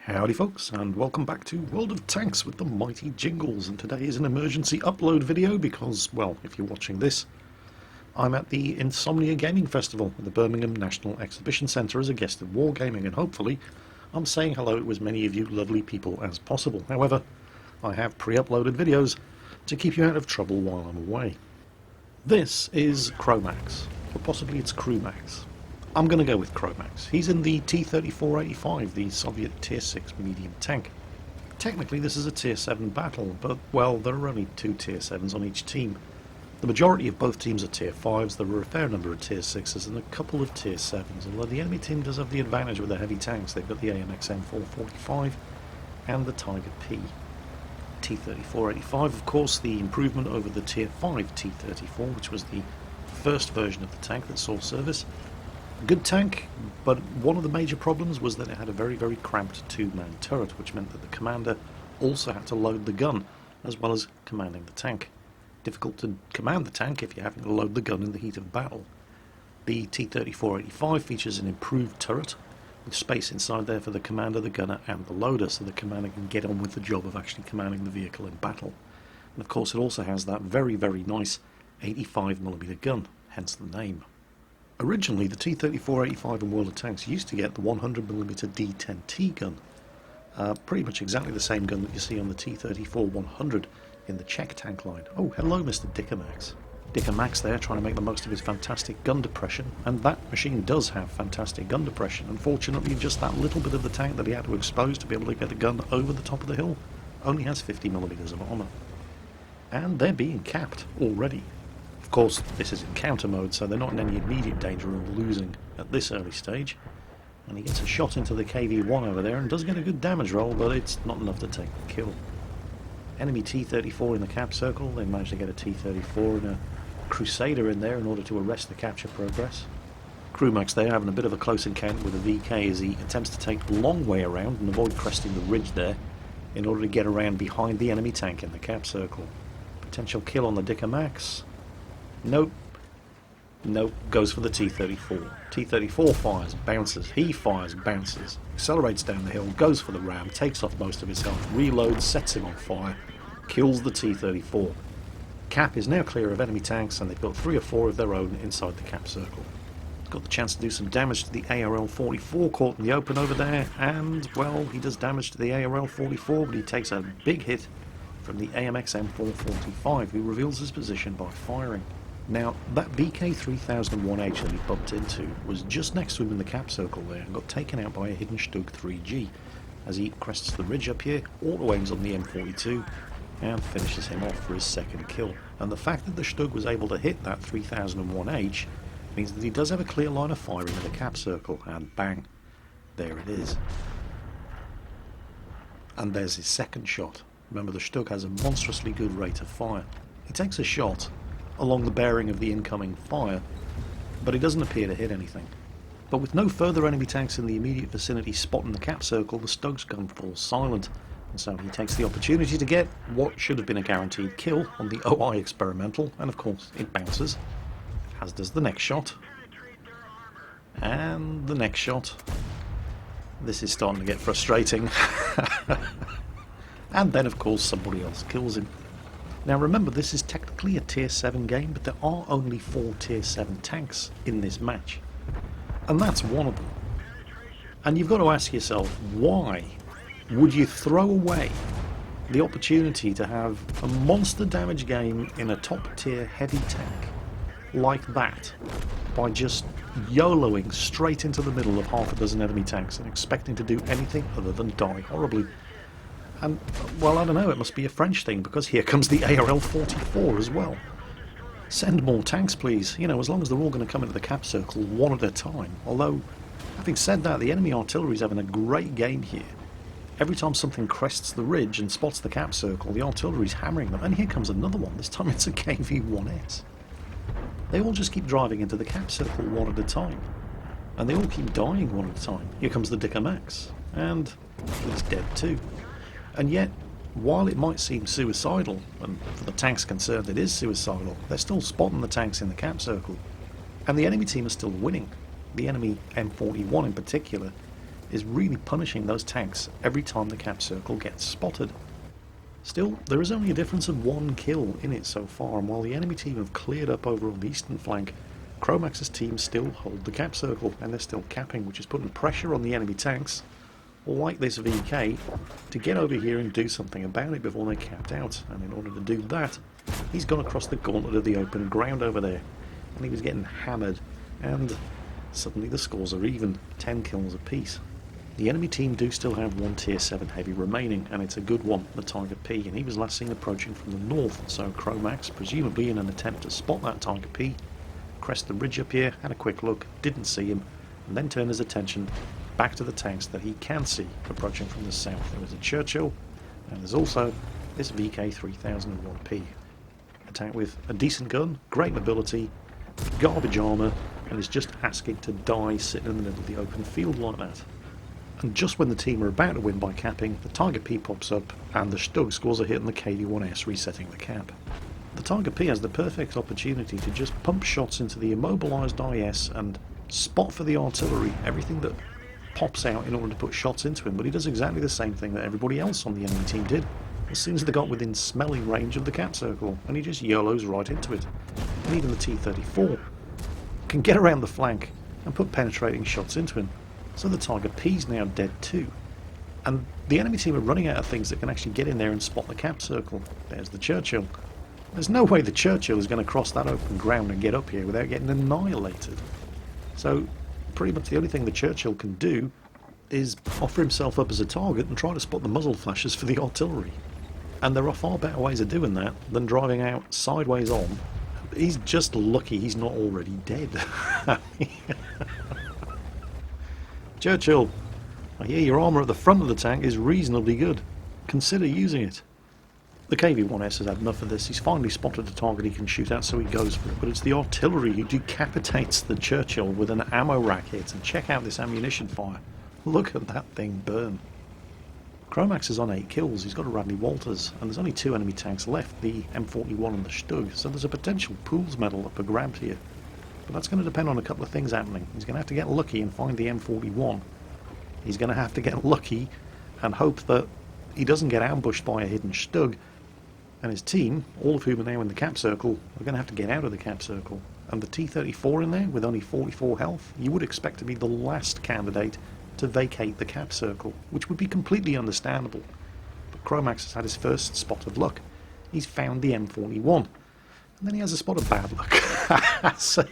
Howdy folks, and welcome back to World of Tanks with the mighty Jingles, and today is an emergency upload video because, well, if you're watching this, I'm at the Insomnia Gaming Festival at the Birmingham National Exhibition Centre as a guest of Wargaming, and hopefully I'm saying hello to as many of you lovely people as possible. However, I have pre-uploaded videos to keep you out of trouble while I'm away. This is Chromax, or possibly it's Crewmax. I'm going to go with Chromax. He's in the T-3485, the Soviet Tier 6 medium tank. Technically this is a Tier 7 battle, but, well, there are only two Tier 7s on each team. The majority of both teams are Tier 5s, there are a fair number of Tier 6s and a couple of Tier 7s, although the enemy team does have the advantage with the heavy tanks. They've got the AMX M445 and the Tiger P. T-3485, of course, the improvement over the Tier 5 T-34, which was the first version of the tank that saw service. Good tank, but one of the major problems was that it had a very, very cramped two-man turret, which meant that the commander also had to load the gun, as well as commanding the tank. Difficult to command the tank if you're having to load the gun in the heat of battle. The T-3485 features an improved turret, with space inside there for the commander, the gunner, and the loader, so the commander can get on with the job of actually commanding the vehicle in battle. And of course it also has that very, very nice 85mm gun, hence the name. Originally, the T-3485 in World of Tanks used to get the 100mm D10T gun, pretty much exactly the same gun that you see on the T-34-100 in the Czech tank line. Oh, hello, Mr. Dickermax. Dickermax there, trying to make the most of his fantastic gun depression, and that machine does have fantastic gun depression. Unfortunately, just that little bit of the tank that he had to expose to be able to get the gun over the top of the hill only has 50mm of armour. And they're being capped already. Of course, this is encounter mode, so they're not in any immediate danger of losing at this early stage. And he gets a shot into the KV-1 over there and does get a good damage roll, but it's not enough to take the kill. Enemy T-34 in the cap circle. They managed to get a T-34 and a Crusader in there in order to arrest the capture progress. Crewmax there having a bit of a close encounter with a VK as he attempts to take the long way around and avoid cresting the ridge there in order to get around behind the enemy tank in the cap circle. Potential kill on the Dickermax. Nope. Nope. Goes for the T-34. T-34 fires, bounces. He fires, bounces. Accelerates down the hill, goes for the ram, takes off most of his health, reloads, sets him on fire, kills the T-34. Cap is now clear of enemy tanks, and they've got 3 or 4 of their own inside the cap circle. Got the chance to do some damage to the ARL-44 caught in the open over there, and, well, he does damage to the ARL-44, but he takes a big hit from the AMX M445, who reveals his position by firing. Now, that VK3001H that he bumped into was just next to him in the cap circle there and got taken out by a hidden Stug 3G as he crests the ridge up here, auto-aims on the M42 and finishes him off for his second kill. And the fact that the Stug was able to hit that 3001H means that he does have a clear line of fire into the cap circle, and bang, there it is. And there's his second shot. Remember, the Stug has a monstrously good rate of fire. He takes a shot along the bearing of the incoming fire, but he doesn't appear to hit anything. But with no further enemy tanks in the immediate vicinity spotting the cap circle, the Stug's gun falls silent, and so he takes the opportunity to get what should have been a guaranteed kill on the OI experimental, and of course it bounces, as does the next shot, and the next shot. This is starting to get frustrating. And then of course somebody else kills him. Now remember, this is technically a Tier 7 game, but there are only 4 Tier 7 tanks in this match. And that's one of them. And you've got to ask yourself, why would you throw away the opportunity to have a monster damage game in a top tier heavy tank like that by just YOLOing straight into the middle of half a dozen enemy tanks and expecting to do anything other than die horribly? And, well, I don't know, it must be a French thing, because here comes the ARL-44 as well. Send more tanks, please. You know, as long as they're all going to come into the cap circle one at a time. Although, having said that, the enemy artillery's having a great game here. Every time something crests the ridge and spots the cap circle, the artillery's hammering them. And here comes another one. This time it's a KV-1S. They all just keep driving into the cap circle one at a time. And they all keep dying one at a time. Here comes the Dickermax. And he's dead too. And yet, while it might seem suicidal, and for the tanks concerned it is suicidal, they're still spotting the tanks in the cap circle. And the enemy team is still winning. The enemy M41 in particular is really punishing those tanks every time the cap circle gets spotted. Still, there is only a difference of 1 kill in it so far, and while the enemy team have cleared up over on the eastern flank, Chromax's team still hold the cap circle, and they're still capping, which is putting pressure on the enemy tanks, like this VK, to get over here and do something about it before they're capped out. And in order to do that, he's gone across the gauntlet of the open ground over there, and he was getting hammered, and suddenly the scores are even, 10 kills apiece. The enemy team do still have 1 tier 7 heavy remaining, and it's a good one, the Tiger P, and he was last seen approaching from the north, so Chromax, presumably in an attempt to spot that Tiger P, crest the ridge up here, had a quick look, didn't see him, and then turned his attention back to the tanks that he can see approaching from the south. There was a Churchill, and there's also this VK 3001P. A tank with a decent gun, great mobility, garbage armour, and is just asking to die sitting in the middle of the open field like that. And just when the team are about to win by capping, the Tiger P pops up and the Stug scores a hit on the KD-1S, resetting the cap. The Tiger P has the perfect opportunity to just pump shots into the immobilised IS and spot for the artillery everything that pops out in order to put shots into him, but he does exactly the same thing that everybody else on the enemy team did as soon as they got within smelling range of the cap circle, and he just YOLOs right into it. And even the T-34 can get around the flank and put penetrating shots into him. So the Tiger P's now dead too. And the enemy team are running out of things that can actually get in there and spot the cap circle. There's the Churchill. There's no way the Churchill is going to cross that open ground and get up here without getting annihilated. So pretty much the only thing the Churchill can do is offer himself up as a target and try to spot the muzzle flashes for the artillery. And there are far better ways of doing that than driving out sideways on. He's just lucky he's not already dead. Churchill, I hear your armour at the front of the tank is reasonably good. Consider using it. The KV-1S has had enough of this. He's finally spotted a target he can shoot at, so he goes for it. But it's the artillery who decapitates the Churchill with an ammo rack hit. And check out this ammunition fire. Look at that thing burn. Chromax is on 8 kills. He's got a Radley Walters, and there's only 2 enemy tanks left, the M41 and the Stug. So there's a potential pools medal up for grabs here. But that's going to depend on a couple of things happening. He's going to have to get lucky and find the M41. He's going to have to get lucky and hope that he doesn't get ambushed by a hidden Stug. And his team, all of whom are now in the cap circle, are going to have to get out of the cap circle. And the T-34 in there, with only 44 health, you would expect to be the last candidate to vacate the cap circle, which would be completely understandable. But Chromax has had his first spot of luck. He's found the M41. And then he has a spot of bad luck. So,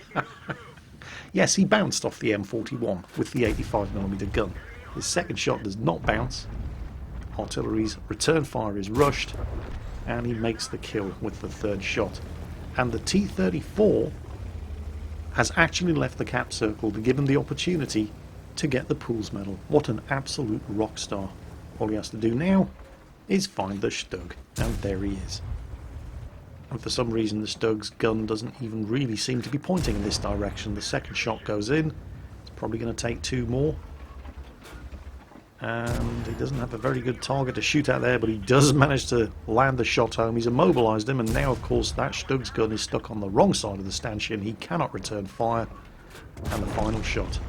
yes, he bounced off the M41 with the 85mm gun. His second shot does not bounce. Artillery's return fire is rushed, and he makes the kill with the third shot. And the T-34 has actually left the cap circle to give him the opportunity to get the Pools medal. What an absolute rock star. All he has to do now is find the Stug, and there he is. And for some reason the Stug's gun doesn't even really seem to be pointing in this direction. The second shot goes in. It's probably going to take 2 more. And he doesn't have a very good target to shoot at there, but he does manage to land the shot home. He's immobilised him, and now of course that Stug's gun is stuck on the wrong side of the stanchion. He cannot return fire, and the final shot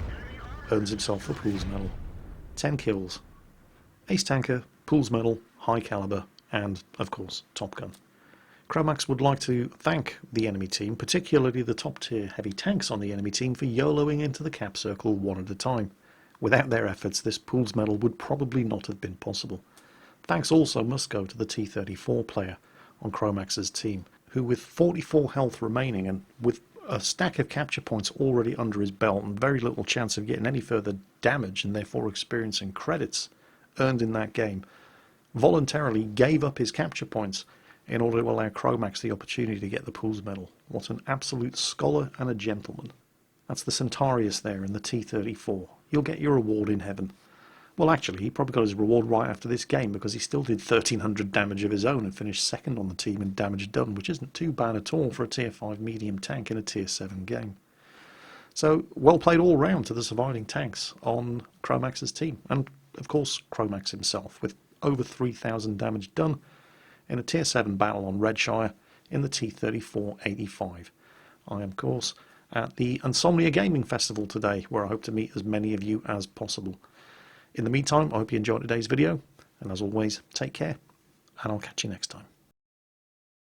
earns himself the Pools medal. 10 kills. Ace tanker, Pools medal, high caliber, and of course Top Gun. Chromax would like to thank the enemy team, particularly the top tier heavy tanks on the enemy team, for YOLOing into the cap circle one at a time. Without their efforts, this Pools medal would probably not have been possible. Thanks also must go to the T-34 player on Chromax's team, who with 44 health remaining and with a stack of capture points already under his belt and very little chance of getting any further damage and therefore experiencing credits earned in that game, voluntarily gave up his capture points in order to allow Chromax the opportunity to get the Pools medal. What an absolute scholar and a gentleman. That's the Centaurus there in the T-34. You'll get your reward in heaven. Well, actually, he probably got his reward right after this game, because he still did 1300 damage of his own and finished second on the team in damage done, which isn't too bad at all for a tier 5 medium tank in a tier 7 game. So, well played all round to the surviving tanks on Chromax's team. And, of course, Chromax himself, with over 3000 damage done in a tier 7 battle on Redshire in the T-34-85. I am, of course, at the Insomnia Gaming Festival today, where I hope to meet as many of you as possible. In the meantime, I hope you enjoyed today's video, and as always, take care, and I'll catch you next time.